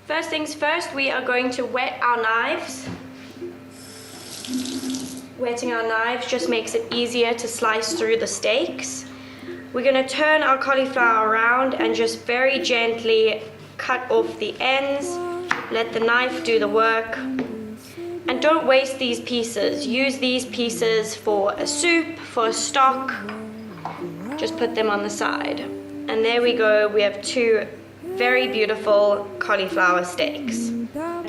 First things first, we are going to wet our knives. Wetting our knives just makes it easier to slice through the steaks. We're going to turn our cauliflower around and just very gently cut off the ends. Let the knife do the work. And don't waste these pieces. Use these pieces for a soup, for a stock. Just put them on the side. And there we go. We have two very beautiful cauliflower steaks.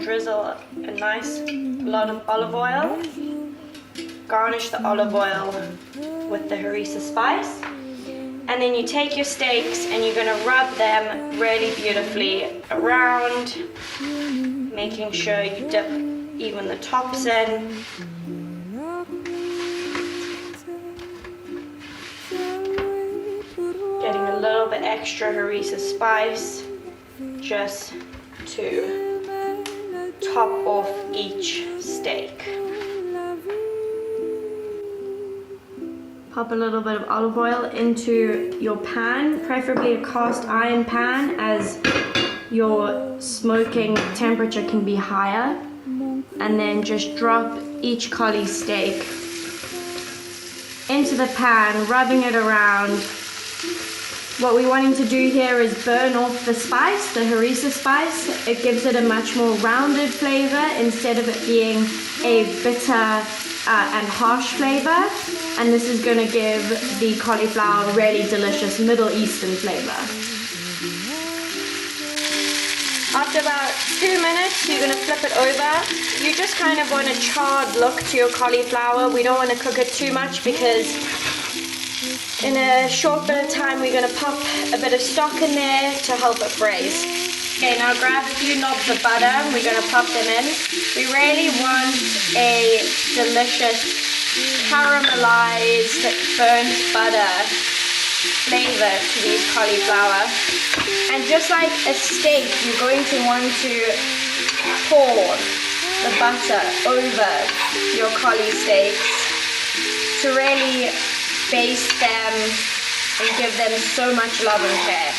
Drizzle a nice lot of olive oil. Garnish the olive oil with the harisa spice. And then you take your steaks and you're going to rub them really beautifully around, making sure you dip even the tops in. Getting a little bit extra harisa spice just to top off each steak. Pop a little bit of olive oil into your pan, preferably a cast iron pan, as your smoking temperature can be higher. And then just drop each cauli steak into the pan, rubbing it around. What we're wanting to do here is burn off the spice, the harisa spice. It gives it a much more rounded flavor instead of it being a bitter and harsh flavor. And this is going to give the cauliflower a really delicious Middle Eastern flavor. After about 2 minutes, you're going to flip it over. You just kind of want a charred look to your cauliflower. We don't want to cook it too much because in a short bit of time we're going to pop a bit of stock in there to help it braise. Okay, now grab a few knobs of butter and we're going to pop them in. We really want a delicious caramelized burnt butter flavor to these cauliflower. And just like a steak, you're going to want to pour the butter over your cauli steaks to really baste them and give them so much love and care.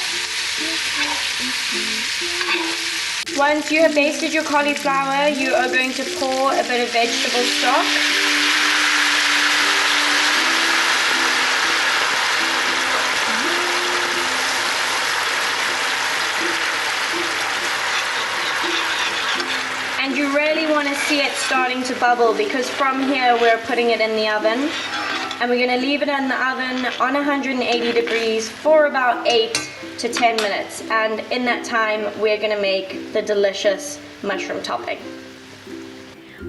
Once you have basted your cauliflower, you are going to pour a bit of vegetable stock. And you really want to see it starting to bubble, because from here we're putting it in the oven. And we're going to leave it in the oven on 180 degrees for about 8 to 10 minutes. And in that time, we're going to make the delicious mushroom topping.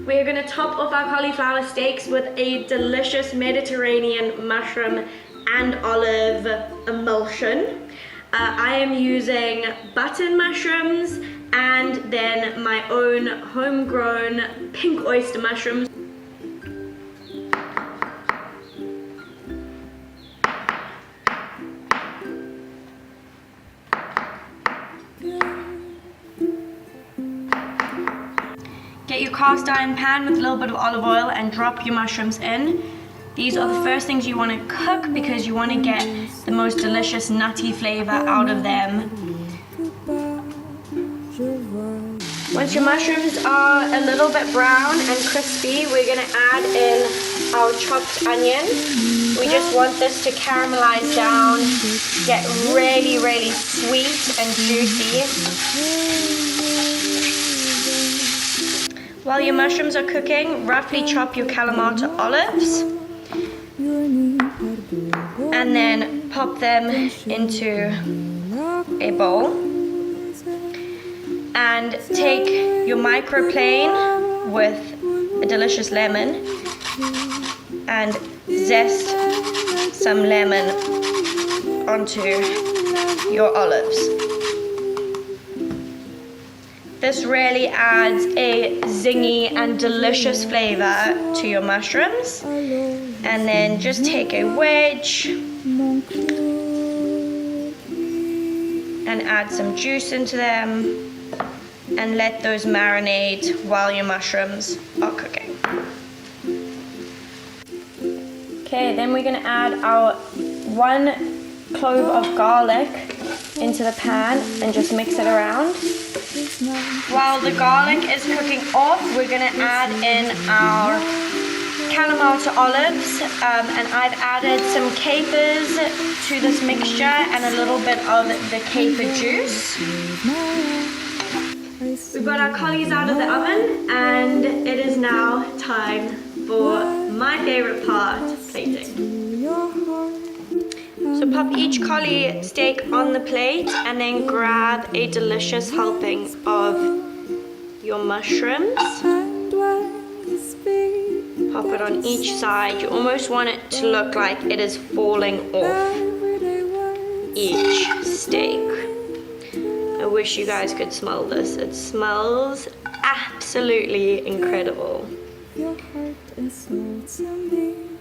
We're going to top off our cauliflower steaks with a delicious Mediterranean mushroom and olive emulsion. I am using button mushrooms and then my own homegrown pink oyster mushrooms. Get your cast iron pan with a little bit of olive oil and drop your mushrooms in. These are the first things you want to cook because you want to get the most delicious nutty flavor out of them. Once your mushrooms are a little bit brown and crispy, we're going to add in our chopped onion. We just want this to caramelize down, get really, really sweet and juicy. While your mushrooms are cooking, roughly chop your Kalamata olives and then pop them into a bowl. And take your microplane with a delicious lemon and zest some lemon onto your olives. This really adds a zingy and delicious flavor to your mushrooms. And then just take a wedge and add some juice into them and let those marinate while your mushrooms are cooking. Okay, then we're going to add our 1 clove of garlic into the pan and just mix it around. While the garlic is cooking off, we're gonna add in our Kalamata olives, and I've added some capers to this mixture and a little bit of the caper juice. We've got our collies out of the oven, and it is now time for my favorite part, plating. So pop each collie steak on the plate and then grab a delicious helping of your mushrooms. Pop it on each side. You almost want it to look like it is falling off each steak. I wish you guys could smell this. It smells absolutely incredible. Your heart and soul to me.